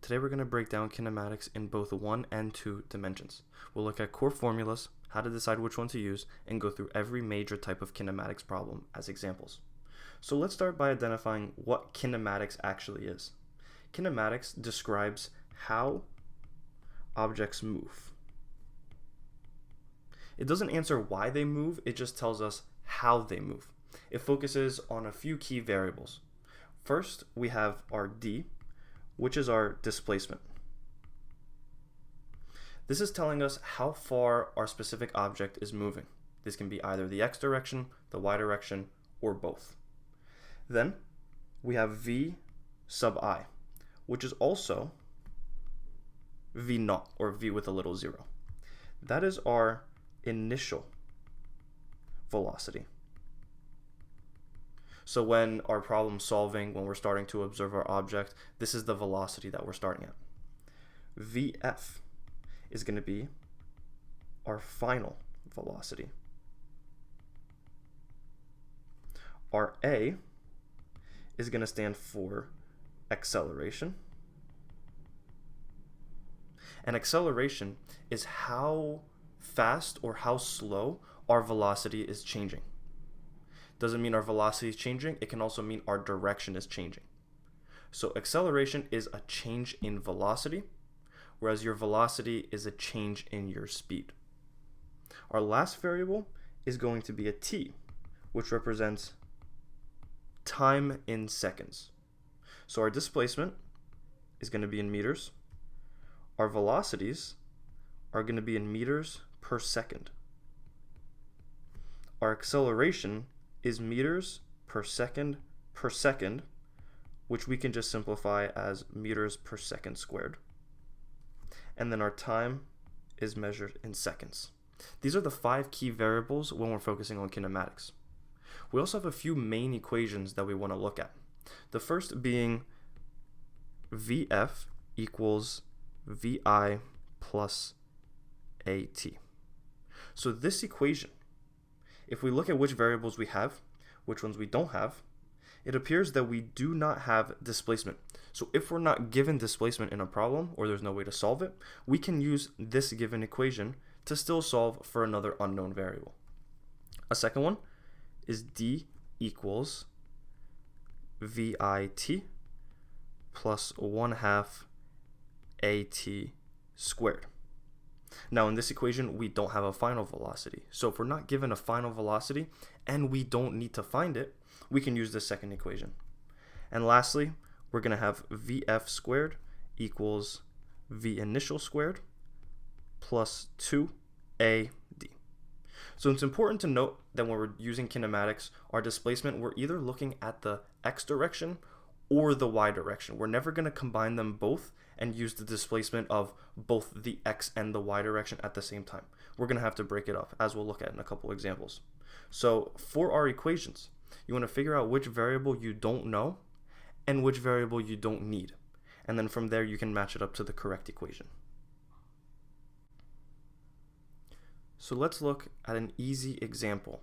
Today we're going to break down kinematics in both 1 and 2 dimensions. We'll look at core formulas, how to decide which one to use, and go through every major type of kinematics problem as examples. So let's start by identifying what kinematics actually is. Kinematics describes how objects move. It doesn't answer why they move, it just tells us how they move. It focuses on a few key variables. First, we have our d, which is our displacement. This is telling us how far our specific object is moving. This can be either the x direction, the y direction, or both. Then we have v sub I, which is also v naught, or v with a little zero. That is our initial velocity. So when our problem solving, when we're starting to observe our object, this is the velocity that we're starting at. Vf is going to be our final velocity. Our a is going to stand for acceleration. And acceleration is how fast or how slow our velocity is changing. Doesn't mean our velocity is changing, it can also mean our direction is changing. So acceleration is a change in velocity, whereas your velocity is a change in your speed. Our last variable is going to be a t, which represents time in seconds. So our displacement is going to be in meters. Our velocities are going to be in meters per second. Our acceleration is meters per second, which we can just simplify as meters per second squared. And then our time is measured in seconds. These are the 5 key variables when we're focusing on kinematics. We also have a few main equations that we want to look at. The first being Vf equals Vi plus At. So this equation, if we look at which variables we have, which ones we don't have, it appears that we do not have displacement. So if we're not given displacement in a problem, or there's no way to solve it, we can use this given equation to still solve for another unknown variable. A second one is d equals Vit plus 1/2 At squared. Now in this equation, we don't have a final velocity. So if we're not given a final velocity and we don't need to find it, we can use this second equation. And lastly, we're going to have Vf squared equals V initial squared plus 2Ad. So it's important to note that when we're using kinematics, our displacement, we're either looking at the x direction or the y direction. We're never going to combine them both and use the displacement of both the x and the y direction at the same time. We're going to have to break it up, as we'll look at in a couple examples. So for our equations, you want to figure out which variable you don't know and which variable you don't need. And then from there, you can match it up to the correct equation. So let's look at an easy example.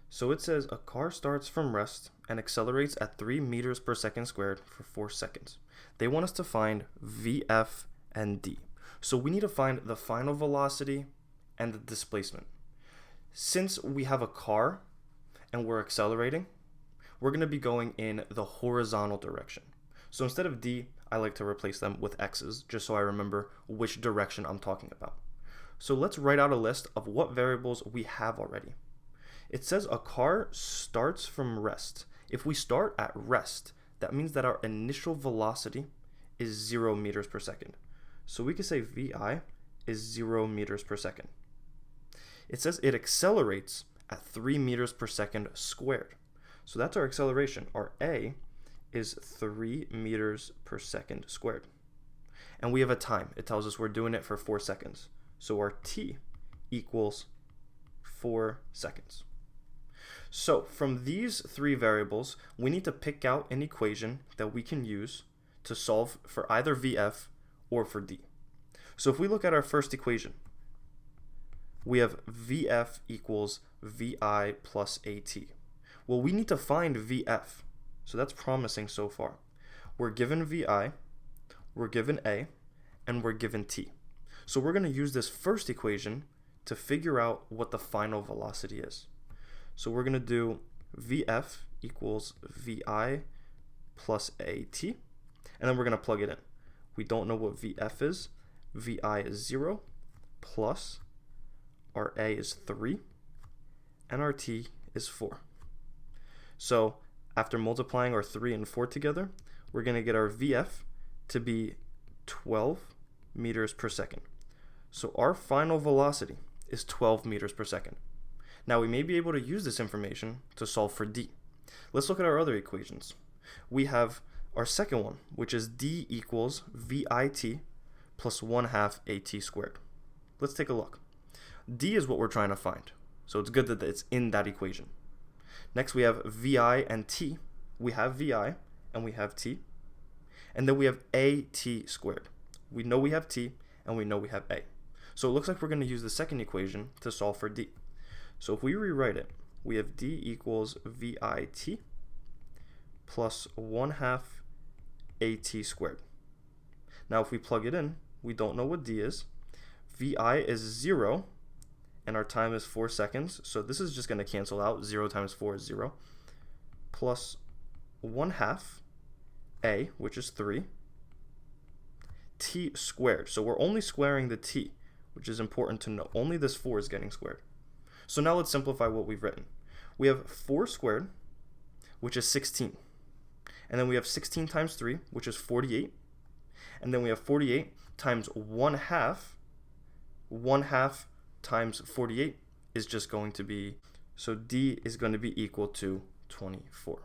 So it says a car starts from rest and accelerates at 3 meters per second squared for 4 seconds. They want us to find Vf and d. So we need to find the final velocity and the displacement. Since we have a car and we're accelerating, we're going to be going in the horizontal direction. So instead of d, I like to replace them with x's, just so I remember which direction I'm talking about. So let's write out a list of what variables we have already. It says a car starts from rest. If we start at rest, that means that our initial velocity is 0 meters per second. So we could say Vi is 0 meters per second. It says it accelerates at 3 meters per second squared. So that's our acceleration. Our A is 3 meters per second squared. And we have a time. It tells us we're doing it for 4 seconds. So our T equals 4 seconds. So from these 3 variables, we need to pick out an equation that we can use to solve for either Vf or for d. So if we look at our first equation, we have Vf equals Vi plus At. Well, we need to find Vf. So that's promising so far. We're given Vi, we're given A, and we're given T. So we're going to use this first equation to figure out what the final velocity is. So we're going to do VF equals VI plus AT, and then we're going to plug it in. We don't know what VF is. VI is 0, plus our A is 3, and our T is 4. So after multiplying our 3 and 4 together, we're going to get our VF to be 12 meters per second. So our final velocity is 12 meters per second. Now we may be able to use this information to solve for D. Let's look at our other equations. We have our second one, which is D equals VIT plus 1/2 AT squared. Let's take a look. D is what we're trying to find, so it's good that it's in that equation. Next we have VI and T. We have VI and we have T. And then we have AT squared. We know we have T and we know we have A. So it looks like we're going to use the second equation to solve for D. So if we rewrite it, we have D equals VIT plus 1/2 AT squared. Now if we plug it in, we don't know what D is. VI is 0, and our time is 4 seconds. So this is just going to cancel out. 0 times 4 is 0. Plus 1/2 A, which is 3, T squared. So we're only squaring the T, which is important to know. Only this 4 is getting squared. So now let's simplify what we've written. We have 4 squared, which is 16. And then we have 16 times 3, which is 48. And then we have 48 times 1/2. 1/2 times 48 is just going to be, so D is going to be equal to 24.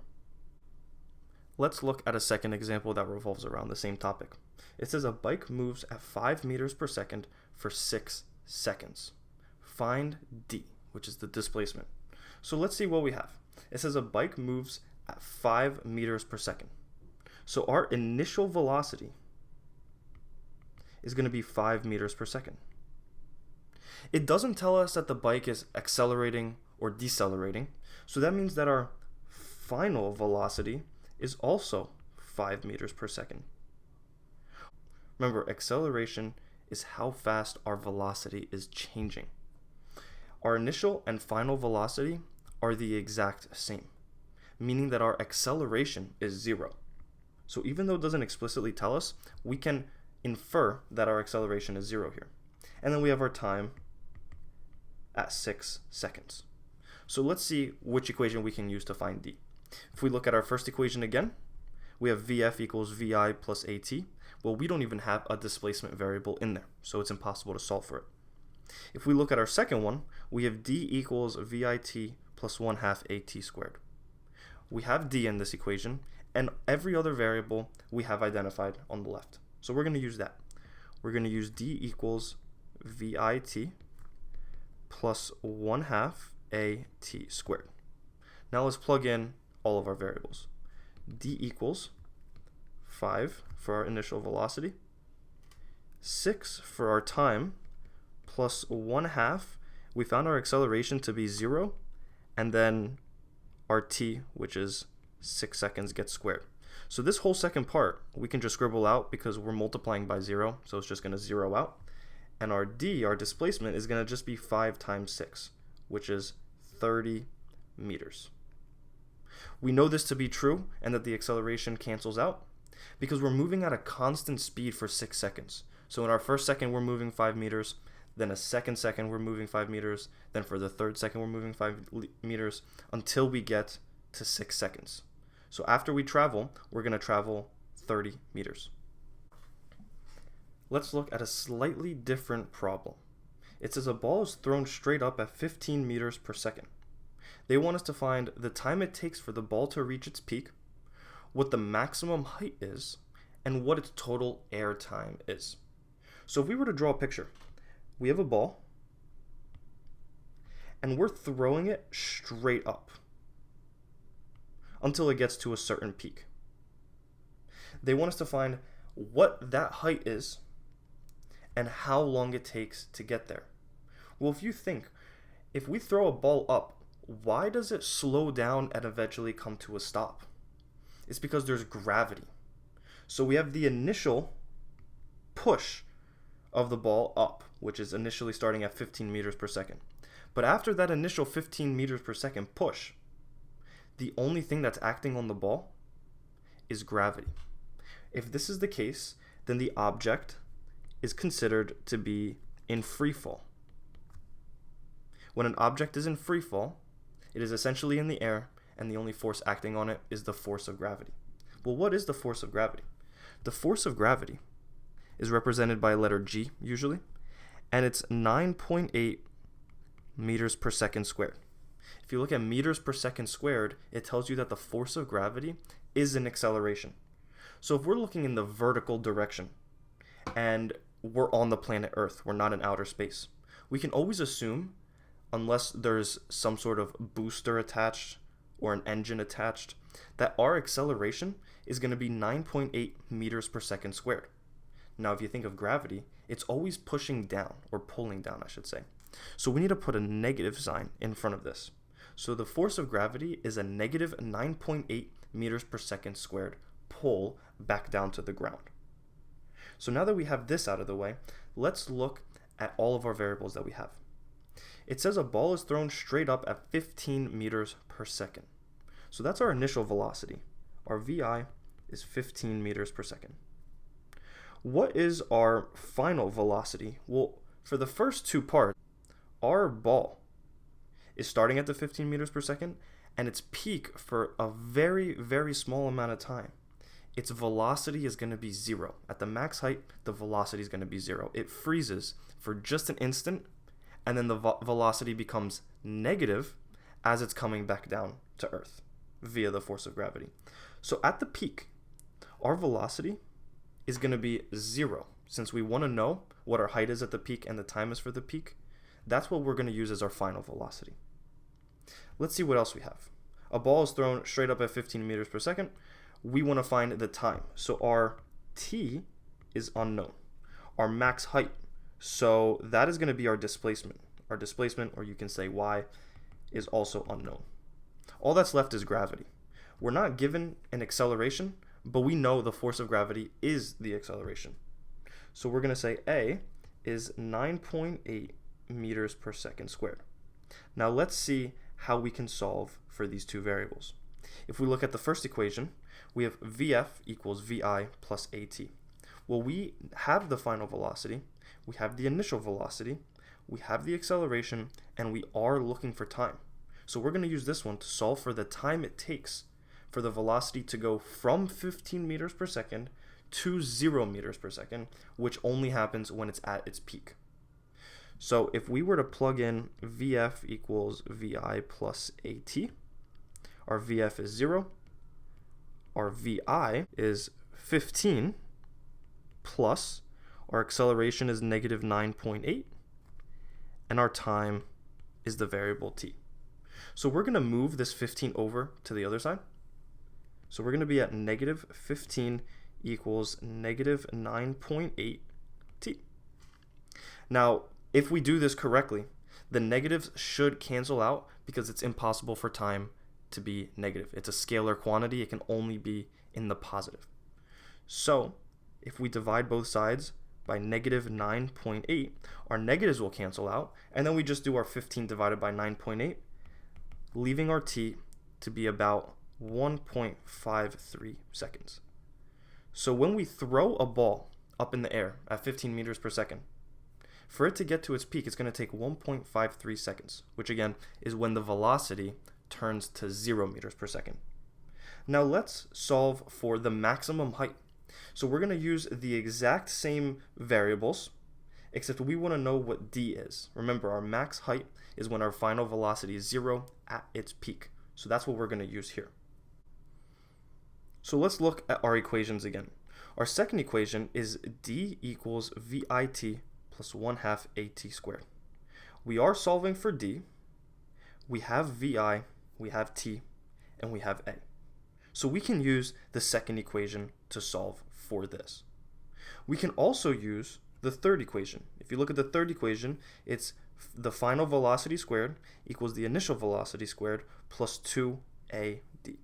Let's look at a second example that revolves around the same topic. It says a bike moves at 5 meters per second for 6 seconds. Find D, which is the displacement. So let's see what we have. It says a bike moves at 5 meters per second. So our initial velocity is going to be 5 meters per second. It doesn't tell us that the bike is accelerating or decelerating, so that means that our final velocity is also 5 meters per second. Remember, acceleration is how fast our velocity is changing. Our initial and final velocity are the exact same, meaning that our acceleration is 0. So even though it doesn't explicitly tell us, we can infer that our acceleration is 0 here. And then we have our time at 6 seconds. So let's see which equation we can use to find D. If we look at our first equation again, we have VF equals VI plus AT. Well, we don't even have a displacement variable in there, so it's impossible to solve for it. If we look at our second one, we have D equals VIT plus 1/2 AT squared. We have D in this equation, and every other variable we have identified on the left. So we're going to use that. We're going to use D equals VIT plus 1/2 AT squared. Now let's plug in all of our variables. D equals 5 for our initial velocity, 6 for our time, plus 1/2. We found our acceleration to be 0, and then our T, which is 6 seconds, gets squared. So this whole second part we can just scribble out because we're multiplying by 0, so it's just going to 0 out. And our D, our displacement, is going to just be 5 times 6, which is 30 meters. We know this to be true and that the acceleration cancels out because we're moving at a constant speed for 6 seconds. So in our first second we're moving 5 meters, then a second we're moving 5 meters, then for the third second we're moving 5 meters until we get to 6 seconds. So after we travel, we're going to travel 30 meters. Let's look at a slightly different problem. It says a ball is thrown straight up at 15 meters per second. They want us to find the time it takes for the ball to reach its peak, what the maximum height is, and what its total air time is. So if we were to draw a picture, we have a ball, and we're throwing it straight up until it gets to a certain peak. They want us to find what that height is and how long it takes to get there. Well, if you think, if we throw a ball up, why does it slow down and eventually come to a stop? It's because there's gravity. So we have the initial push of the ball up, which is initially starting at 15 meters per second. But after that initial 15 meters per second push, the only thing that's acting on the ball is gravity. If this is the case, then the object is considered to be in free fall. When an object is in free fall, it is essentially in the air, and the only force acting on it is the force of gravity. Well, what is the force of gravity? The force of gravity is represented by a letter G, usually, and it's 9.8 meters per second squared. If you look at meters per second squared, it tells you that the force of gravity is an acceleration. So if we're looking in the vertical direction, and we're on the planet Earth, we're not in outer space, we can always assume, unless there's some sort of booster attached or an engine attached, that our acceleration is going to be 9.8 meters per second squared. Now, if you think of gravity, it's always pushing down, or pulling down, I should say. So we need to put a negative sign in front of this. So the force of gravity is a negative 9.8 meters per second squared pull back down to the ground. So now that we have this out of the way, let's look at all of our variables that we have. It says a ball is thrown straight up at 15 meters per second. So that's our initial velocity. Our VI is 15 meters per second. What is our final velocity? Well, for the first two parts, our ball is starting at the 15 meters per second, and its peak for a very, very small amount of time. Its velocity is going to be 0. At the max height, the velocity is going to be 0. It freezes for just an instant, and then the velocity becomes negative as it's coming back down to Earth via the force of gravity. So at the peak, our velocity is going to be 0. Since we want to know what our height is at the peak and the time is for the peak, that's what we're going to use as our final velocity. Let's see what else we have. A ball is thrown straight up at 15 meters per second. We want to find the time. So our t is unknown. Our max height, so that is going to be our displacement. Our displacement, or you can say y, is also unknown. All that's left is gravity. We're not given an acceleration, but we know the force of gravity is the acceleration. So we're going to say A is 9.8 meters per second squared. Now let's see how we can solve for these two variables. If we look at the first equation, we have VF equals VI plus AT. Well, we have the final velocity, we have the initial velocity, we have the acceleration, and we are looking for time. So we're going to use this one to solve for the time it takes for the velocity to go from 15 meters per second to 0 meters per second, which only happens when it's at its peak. So if we were to plug in VF equals VI plus AT, our VF is 0, our VI is 15, plus our acceleration is negative 9.8, and our time is the variable t. So we're going to move this 15 over to the other side. So we're going to be at negative 15 equals negative 9.8 t. Now, if we do this correctly, the negatives should cancel out because it's impossible for time to be negative. It's a scalar quantity. It can only be in the positive. So if we divide both sides by negative 9.8, our negatives will cancel out, and then we just do our 15 divided by 9.8, leaving our t to be about 1.53 seconds. So when we throw a ball up in the air at 15 meters per second, for it to get to its peak, it's going to take 1.53 seconds, which again is when the velocity turns to 0 meters per second. Now let's solve for the maximum height. So we're going to use the exact same variables, except we want to know what d is. Remember, our max height is when our final velocity is 0 at its peak. So that's what we're going to use here. So let's look at our equations again. Our second equation is d equals VIT plus 1/2 AT squared. We are solving for d. We have VI, we have t, and we have a. So we can use the second equation to solve for this. We can also use the third equation. If you look at the third equation, it's the final velocity squared equals the initial velocity squared plus 2AD.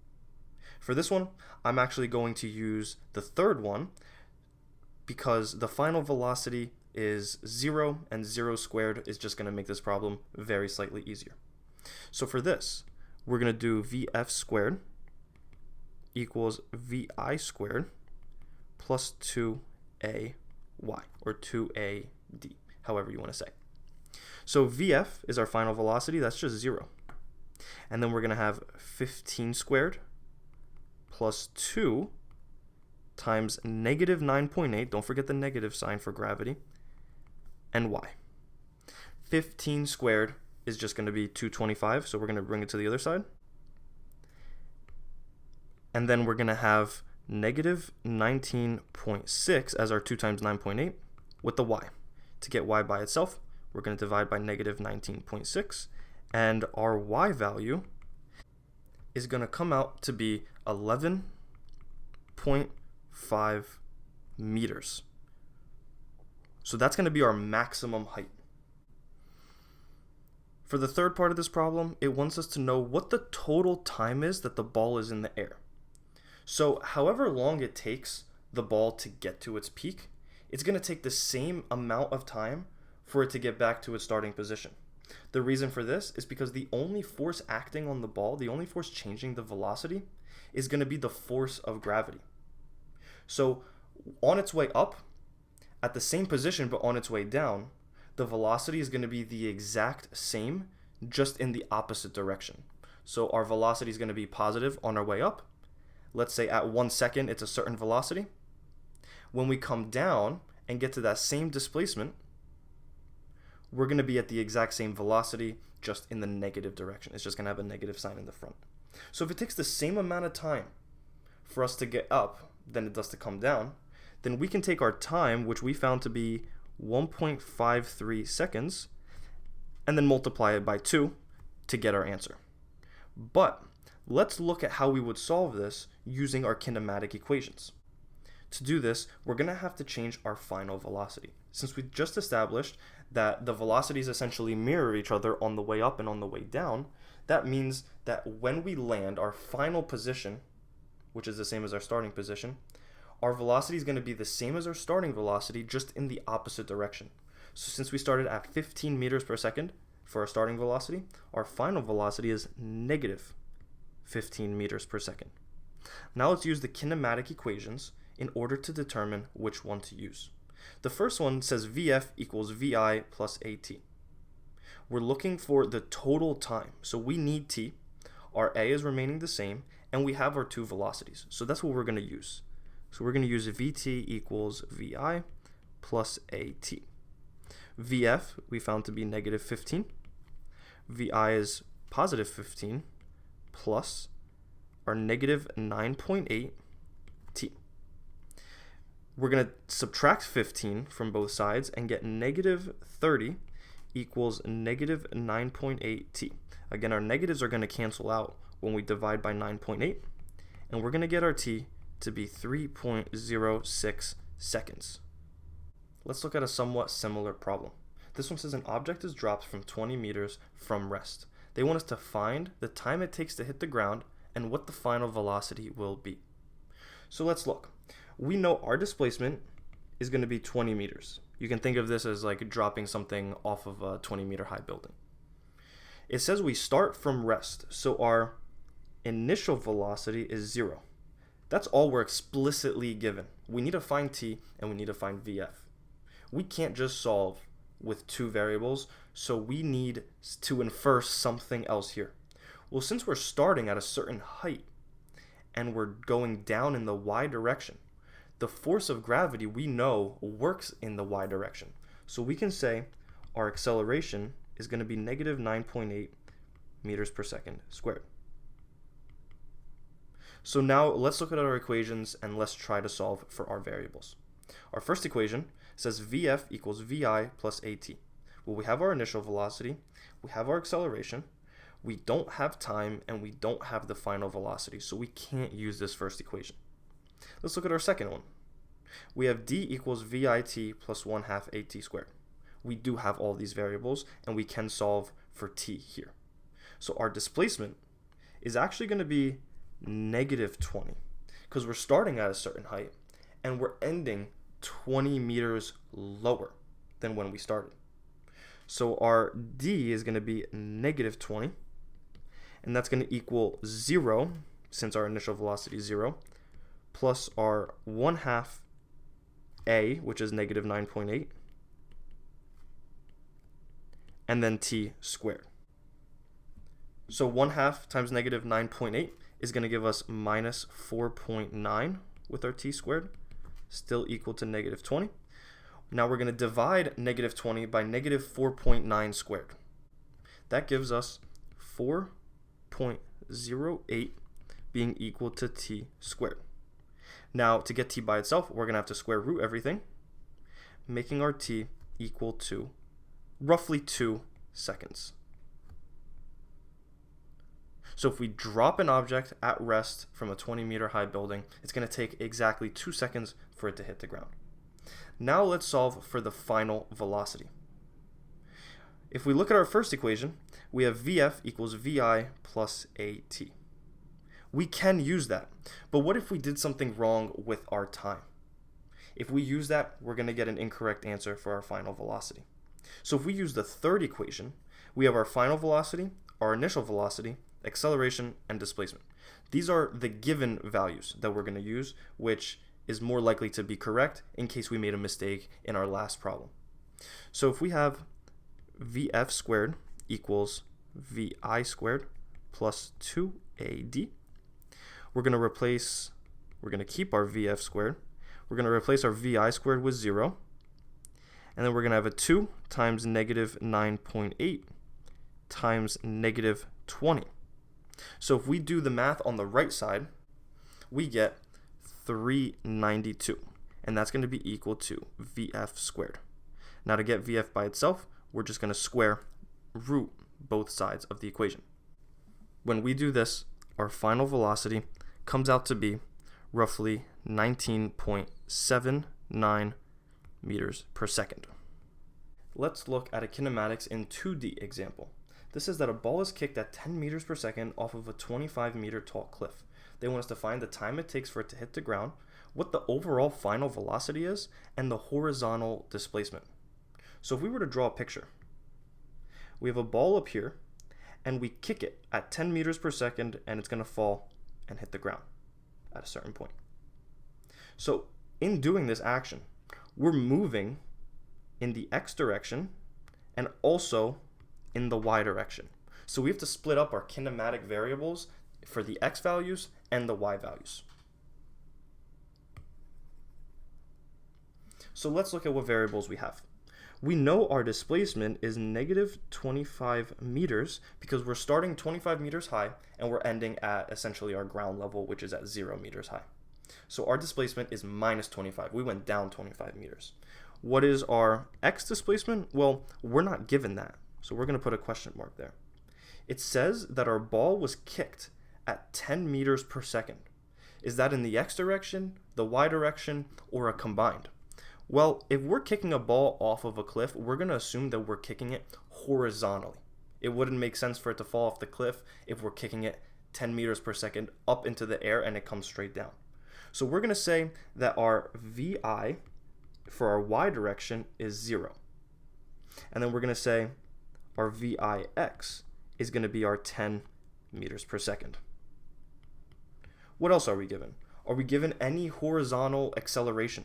For this one, I'm actually going to use the third one because the final velocity is 0, and 0 squared is just going to make this problem very slightly easier. So for this, we're going to do Vf squared equals Vi squared plus 2ay, or 2ad, however you want to say. So Vf is our final velocity, that's just 0. And then we're going to have 15 squared plus 2 times negative 9.8, don't forget the negative sign for gravity, and y. 15 squared is just going to be 225, so we're going to bring it to the other side. And then we're going to have negative 19.6 as our 2 times 9.8 with the y. To get y by itself, we're going to divide by negative 19.6, and our y value is going to come out to be 11.5 meters. So that's going to be our maximum height. For the third part of this problem, it wants us to know what the total time is that the ball is in the air. So however long it takes the ball to get to its peak, it's going to take the same amount of time for it to get back to its starting position. The reason for this is because the only force acting on the ball, the only force changing the velocity, is going to be the force of gravity. So on its way up, at the same position but on its way down, the velocity is going to be the exact same, just in the opposite direction. So our velocity is going to be positive on our way up. Let's say at 1 second it's a certain velocity. When we come down and get to that same displacement, we're going to be at the exact same velocity, just in the negative direction. It's just going to have a negative sign in the front. So if it takes the same amount of time for us to get up than it does to come down, then we can take our time, which we found to be 1.53 seconds, and then multiply it by 2 to get our answer. But let's look at how we would solve this using our kinematic equations. To do this, we're going to have to change our final velocity. Since we just established that the velocities essentially mirror each other on the way up and on the way down, that means that when we land our final position, which is the same as our starting position, our velocity is going to be the same as our starting velocity, just in the opposite direction. So since we started at 15 meters per second for our starting velocity, our final velocity is negative 15 meters per second. Now let's use the kinematic equations in order to determine which one to use. The first one says Vf equals Vi plus At. We're looking for the total time, so we need t. Our a is remaining the same, and we have our two velocities. So that's what we're going to use. So we're going to use Vt equals Vi plus At. Vf we found to be negative 15. Vi is positive 15 plus our negative 9.8 t. We're going to subtract 15 from both sides and get negative 30 equals negative 9.8 t. Again, our negatives are going to cancel out when we divide by 9.8, and we're going to get our t to be 3.06 seconds. Let's look at a somewhat similar problem. This one says an object is dropped from 20 meters from rest. They want us to find the time it takes to hit the ground and what the final velocity will be. So let's look. We know our displacement is going to be 20 meters. You can think of this as like dropping something off of a 20-meter high building. It says we start from rest, so our initial velocity is 0. That's all we're explicitly given. We need to find t and we need to find Vf. We can't just solve with two variables, so we need to infer something else here. Well, since we're starting at a certain height and we're going down in the y direction, the force of gravity we know works in the y direction. So we can say our acceleration is going to be negative 9.8 meters per second squared. So now let's look at our equations and let's try to solve for our variables. Our first equation says Vf equals Vi plus At. Well, we have our initial velocity, we have our acceleration, we don't have time, and we don't have the final velocity, so we can't use this first equation. Let's look at our second one. We have d equals Vit plus 1/2 At squared. We do have all these variables, and we can solve for t here. So our displacement is actually going to be negative 20, because we're starting at a certain height, and we're ending 20 meters lower than when we started. So our d is going to be negative 20, and that's going to equal 0, since our initial velocity is 0, plus our 1/2 a, which is negative 9.8, and then t squared. So 1/2 times negative 9.8 is going to give us minus 4.9 with our t squared, still equal to negative 20. Now we're going to divide negative 20 by negative 4.9 squared. That gives us 4.08 being equal to t squared. Now to get t by itself, we're going to have to square root everything, making our t equal to roughly 2 seconds. So if we drop an object at rest from a 20-meter high building, it's going to take exactly 2 seconds for it to hit the ground. Now let's solve for the final velocity. If we look at our first equation, we have Vf equals Vi plus At. We can use that, but what if we did something wrong with our time? If we use that, we're going to get an incorrect answer for our final velocity. So if we use the third equation, we have our final velocity, our initial velocity, acceleration, and displacement. These are the given values that we're going to use, which is more likely to be correct in case we made a mistake in our last problem. So if we have Vf squared equals Vi squared plus 2Ad, we're going to keep our Vf squared, we're going to replace our Vi squared with 0, and then we're going to have a 2 times negative 9.8 times negative 20. So if we do the math on the right side, we get 392, and that's going to be equal to Vf squared. Now to get Vf by itself, we're just going to square root both sides of the equation. When we do this, our final velocity comes out to be roughly 19.79 meters per second. Let's look at a kinematics in 2D example. This is that a ball is kicked at 10 meters per second off of a 25-meter tall cliff. They want us to find the time it takes for it to hit the ground, what the overall final velocity is, and the horizontal displacement. So if we were to draw a picture, we have a ball up here, and we kick it at 10 meters per second, and it's going to fall and hit the ground at a certain point. So in doing this action, we're moving in the x direction and also in the y direction. So we have to split up our kinematic variables for the x values and the y values. So let's look at what variables we have. We know our displacement is negative 25 meters because we're starting 25 meters high and we're ending at essentially our ground level, which is at 0 meters high. So our displacement is minus 25. We went down 25 meters. What is our x displacement? Well, we're not given that, so we're going to put a question mark there. It says that our ball was kicked at 10 meters per second. Is that in the x direction, the y direction, or a combined? Well, if we're kicking a ball off of a cliff, we're going to assume that we're kicking it horizontally. It wouldn't make sense for it to fall off the cliff if we're kicking it 10 meters per second up into the air and it comes straight down. So we're going to say that our Vi for our y direction is 0. And then we're going to say our Vix is going to be our 10 meters per second. What else are we given? Are we given any horizontal acceleration?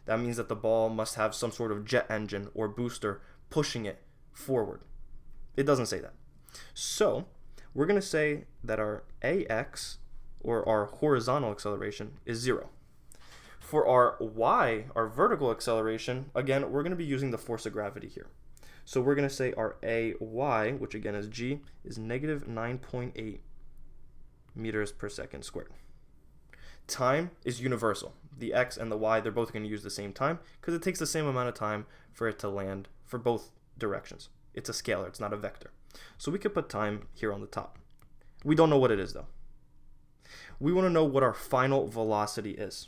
That means that the ball must have some sort of jet engine or booster pushing it forward. It doesn't say that. So we're going to say that our Ax, or our horizontal acceleration, is 0. For our y, our vertical acceleration, again, we're going to be using the force of gravity here. So we're going to say our Ay, which again is g, is negative 9.8 meters per second squared. Time is universal. The x and the y, they're both going to use the same time because it takes the same amount of time for it to land for both directions. It's a scalar, it's not a vector. So we could put time here on the top. We don't know what it is though. We want to know what our final velocity is.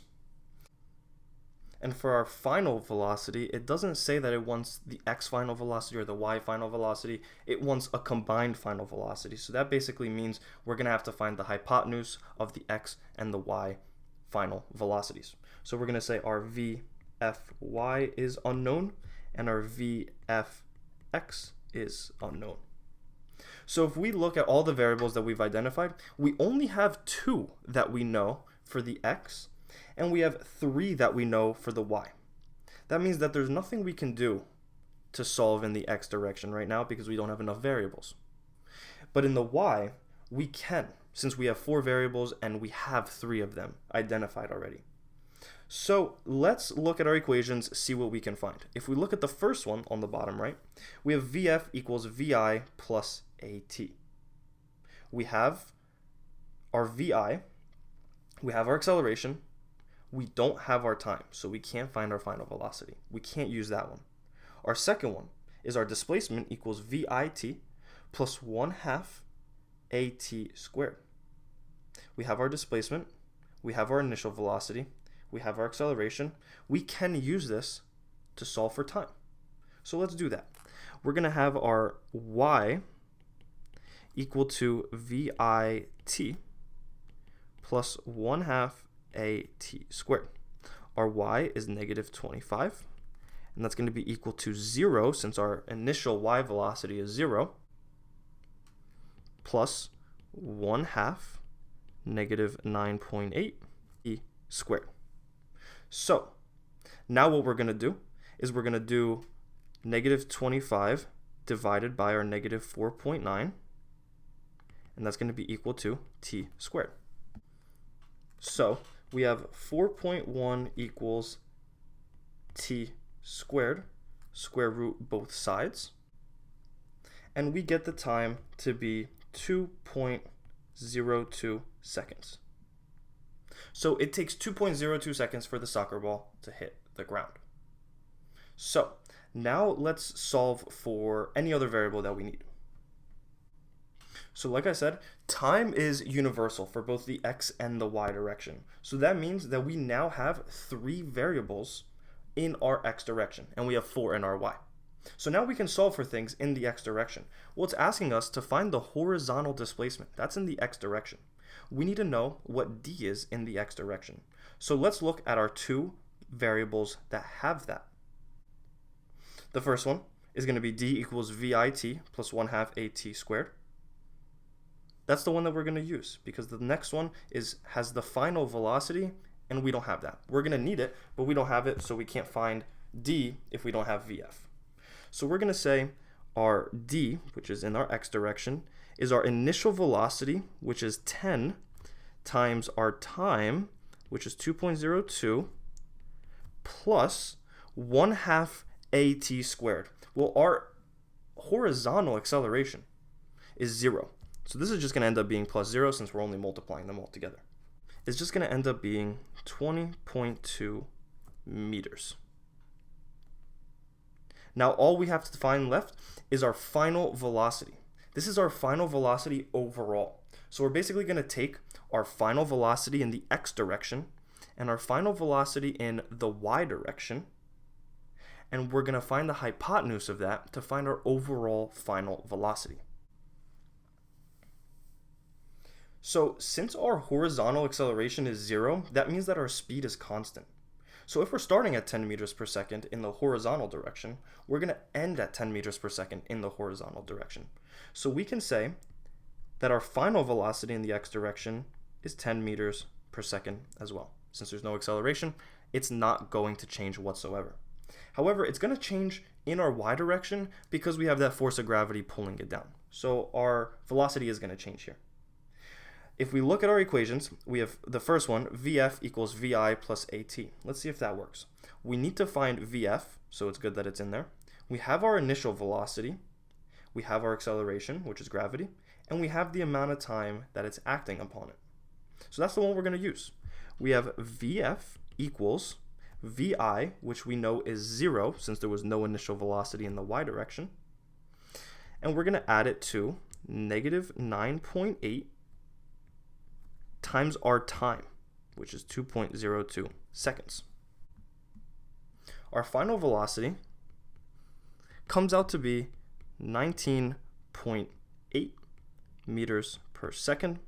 And for our final velocity, it doesn't say that it wants the x final velocity or the y final velocity. It wants a combined final velocity. So that basically means we're going to have to find the hypotenuse of the x and the y final velocities. So we're going to say our V Vfy is unknown, and our Vfx is unknown. So if we look at all the variables that we've identified, we only have 2 that we know for the x, and we have 3 that we know for the y. That means that there's nothing we can do to solve in the x direction right now because we don't have enough variables. But in the y, we can, since we have 4 variables and we have 3 of them identified already. So let's look at our equations, see what we can find. If we look at the first one on the bottom right, we have Vf equals Vi plus At. We have our Vi, we have our acceleration, we don't have our time, so we can't find our final velocity. We can't use that one. Our second one is our displacement equals Vit plus 1/2 At squared. We have our displacement, we have our initial velocity, we have our acceleration. We can use this to solve for time. So let's do that. We're going to have our y equal to Vit plus 1/2 At squared. Our y is negative 25, and that's going to be equal to 0 since our initial y velocity is 0, plus 1/2 negative 9.8 e squared. So now what we're going to do is we're going to do negative 25 divided by our negative 4.9, and that's going to be equal to t squared. So we have 4.1 equals t squared, square root both sides, and we get the time to be 2.02 seconds. So it takes 2.02 seconds for the soccer ball to hit the ground. So now let's solve for any other variable that we need. So like I said, time is universal for both the x and the y direction. So that means that we now have 3 variables in our x direction, and we have 4 in our y. So now we can solve for things in the x direction. Well, it's asking us to find the horizontal displacement. That's in the x direction. We need to know what d is in the x direction. So let's look at our 2 variables that have that. The first one is going to be d equals Vit plus 1/2 At squared. That's the one that we're going to use because the next one has the final velocity, and we don't have that. We're going to need it, but we don't have it, so we can't find d if we don't have Vf. So we're going to say our d, which is in our x direction, is our initial velocity, which is 10, times our time, which is 2.02, plus 1/2 At squared. Well, our horizontal acceleration is 0. So this is just going to end up being plus 0 since we're only multiplying them all together. It's just going to end up being 20.2 meters. Now all we have to find left is our final velocity. This is our final velocity overall. So we're basically going to take our final velocity in the x direction and our final velocity in the y direction, and we're going to find the hypotenuse of that to find our overall final velocity. So since our horizontal acceleration is 0, that means that our speed is constant. So if we're starting at 10 meters per second in the horizontal direction, we're going to end at 10 meters per second in the horizontal direction. So we can say that our final velocity in the x direction is 10 meters per second as well. Since there's no acceleration, it's not going to change whatsoever. However, it's going to change in our y direction because we have that force of gravity pulling it down. So our velocity is going to change here. If we look at our equations, we have the first one, Vf equals Vi plus At. Let's see if that works. We need to find Vf, so it's good that it's in there. We have our initial velocity, we have our acceleration, which is gravity, and we have the amount of time that it's acting upon it. So that's the one we're going to use. We have Vf equals Vi, which we know is 0 since there was no initial velocity in the y direction. And we're going to add it to negative 9.8 times our time, which is 2.02 seconds. Our final velocity comes out to be 19.8 meters per second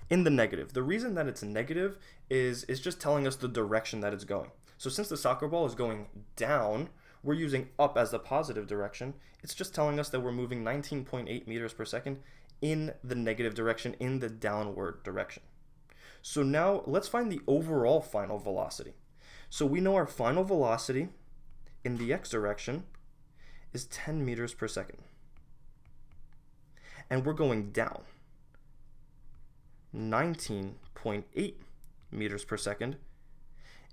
in the negative. The reason that it's negative is it's just telling us the direction that it's going. So since the soccer ball is going down, we're using up as the positive direction. It's just telling us that we're moving 19.8 meters per second in the negative direction, in the downward direction. So now let's find the overall final velocity. So we know our final velocity in the x direction is 10 meters per second. And we're going down 19.8 meters per second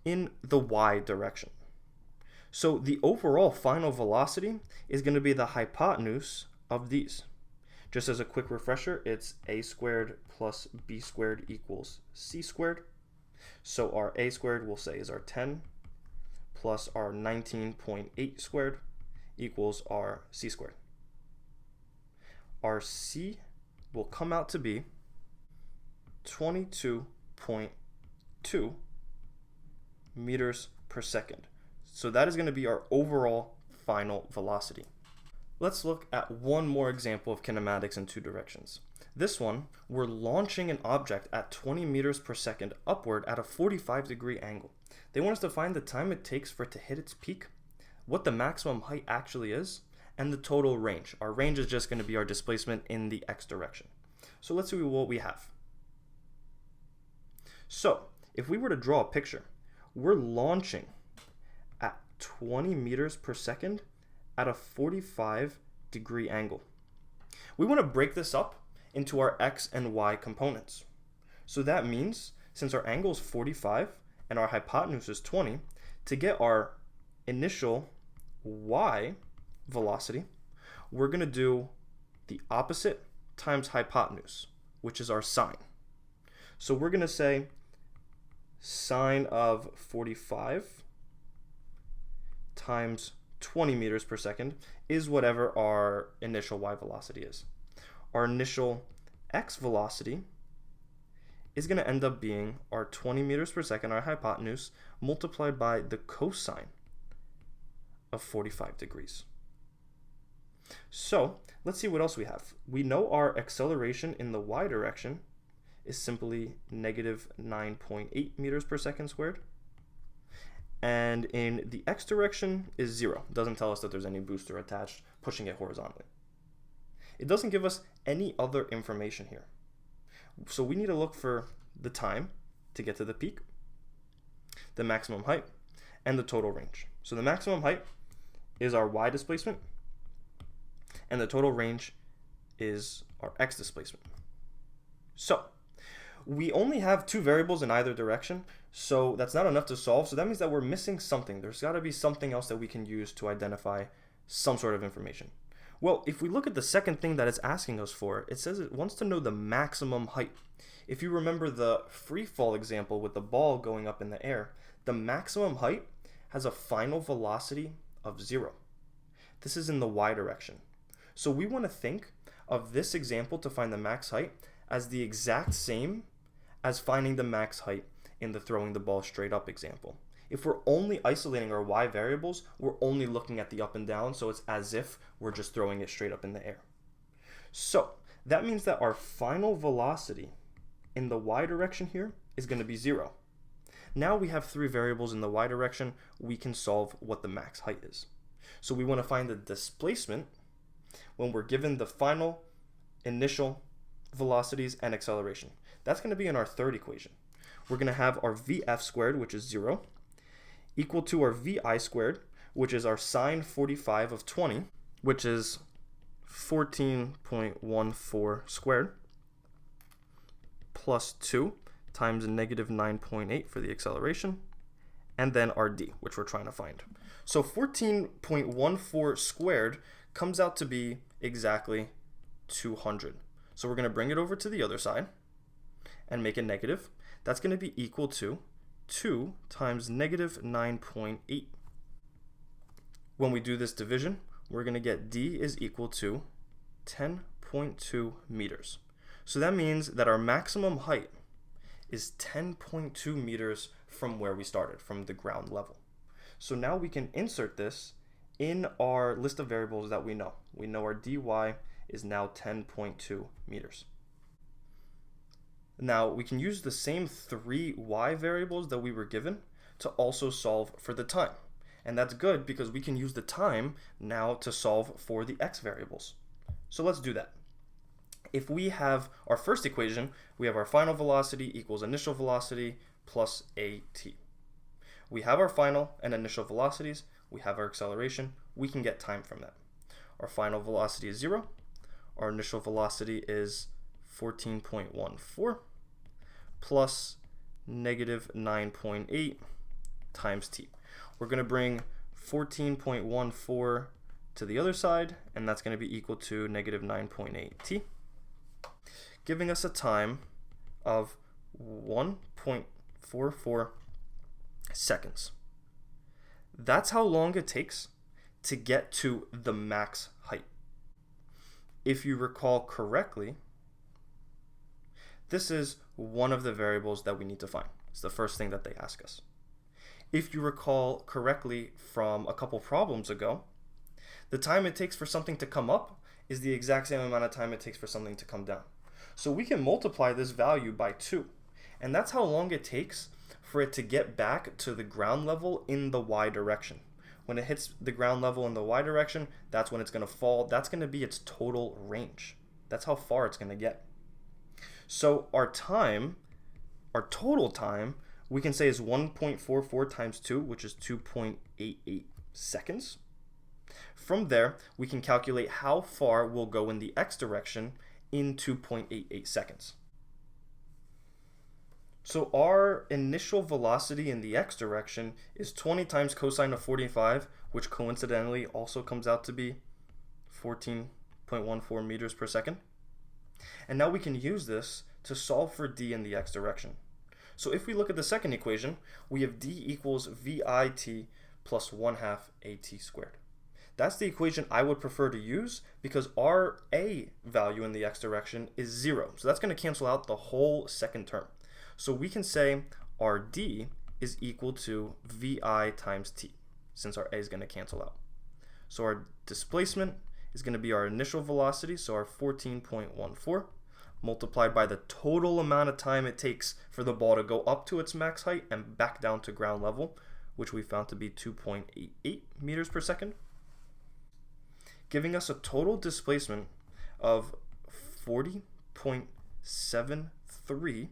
in the y direction. So the overall final velocity is going to be the hypotenuse of these. Just as a quick refresher, it's a squared plus b squared equals c squared. So our a squared we'll say is our 10 plus our 19.8 squared equals our c squared. Our c will come out to be 22.2 meters per second. So that is going to be our overall final velocity. Let's look at one more example of kinematics in two directions. This one, we're launching an object at 20 meters per second upward at a 45-degree angle. They want us to find the time it takes for it to hit its peak, what the maximum height actually is, and the total range. Our range is just going to be our displacement in the x direction. So let's see what we have. So if we were to draw a picture, we're launching at 20 meters per second at a 45-degree angle. We want to break this up into our x and y components. So that means since our angle is 45 and our hypotenuse is 20, to get our initial y velocity, we're going to do the opposite times hypotenuse, which is our sine. So we're going to say sine of 45 times 20 meters per second is whatever our initial y velocity is. Our initial x velocity is going to end up being our 20 meters per second, our hypotenuse, multiplied by the cosine of 45 degrees. So let's see what else we have. We know our acceleration in the y direction is simply negative 9.8 meters per second squared. And in the x direction is 0. It doesn't tell us that there's any booster attached pushing it horizontally. It doesn't give us any other information here. So we need to look for the time to get to the peak, the maximum height, and the total range. So the maximum height is our y displacement, and the total range is our x displacement. So we only have two variables in either direction, so that's not enough to solve. So that means that we're missing something. There's got to be something else that we can use to identify some sort of information. Well, if we look at the second thing that it's asking us for, it says it wants to know the maximum height. If you remember the free fall example with the ball going up in the air, the maximum height has a final velocity of 0. This is in the y direction. So we want to think of this example to find the max height as the exact same as finding the max height in the throwing the ball straight up example. If we're only isolating our y variables, we're only looking at the up and down, so it's as if we're just throwing it straight up in the air. So that means that our final velocity in the y direction here is going to be 0. Now we have three variables in the y direction, we can solve what the max height is. So we want to find the displacement when we're given the final initial velocities and acceleration. That's going to be in our third equation. We're going to have our vf squared, which is 0, equal to our vi squared, which is our sine 45 of 20, which is 14.14 squared, plus 2 times negative 9.8 for the acceleration, and then our d, which we're trying to find. So 14.14 squared comes out to be exactly 200. So we're going to bring it over to the other side and make it negative. That's going to be equal to 2 times negative 9.8. When we do this division, we're going to get d is equal to 10.2 meters. So that means that our maximum height is 10.2 meters from where we started, from the ground level. So now we can insert this in our list of variables that we know. We know our dy is now 10.2 meters. Now we can use the same three y variables that we were given to also solve for the time. And that's good because we can use the time now to solve for the x variables. So let's do that. If we have our first equation, we have our final velocity equals initial velocity plus at. We have our final and initial velocities, we have our acceleration, we can get time from that. Our final velocity is 0, our initial velocity is 14.14 plus negative 9.8 times t. We're going to bring 14.14 to the other side, and that's going to be equal to negative 9.8 t, giving us a time of 1.44 seconds. That's how long it takes to get to the max height. If you recall correctly, this is one of the variables that we need to find. It's the first thing that they ask us. If you recall correctly from a couple problems ago, the time it takes for something to come up is the exact same amount of time it takes for something to come down. So we can multiply this value by 2, and that's how long it takes for it to get back to the ground level in the y direction. When it hits the ground level in the y direction, that's when it's going to fall. That's going to be its total range. That's how far it's going to get. So our time, our total time, we can say is 1.44 times 2, which is 2.88 seconds. From there, we can calculate how far we'll go in the x direction in 2.88 seconds. So our initial velocity in the x direction is 20 times cosine of 45, which coincidentally also comes out to be 14.14 meters per second. And now we can use this to solve for d in the x direction. So if we look at the second equation, we have d equals vit plus 1/2 at squared. That's the equation I would prefer to use because our a value in the x direction is 0. So that's going to cancel out the whole second term. So we can say our d is equal to vi times t, since our a is going to cancel out. So our displacement is going to be our initial velocity, so our 14.14, multiplied by the total amount of time it takes for the ball to go up to its max height and back down to ground level, which we found to be 2.88 meters per second, giving us a total displacement of 40.73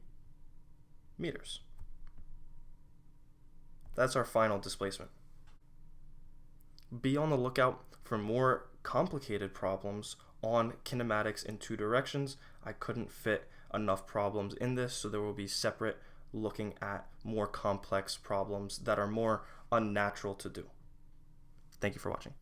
meters. That's our final displacement. Be on the lookout for more complicated problems on kinematics in 2 directions. I couldn't fit enough problems in this, so there will be separate looking at more complex problems that are more unnatural to do. Thank you for watching.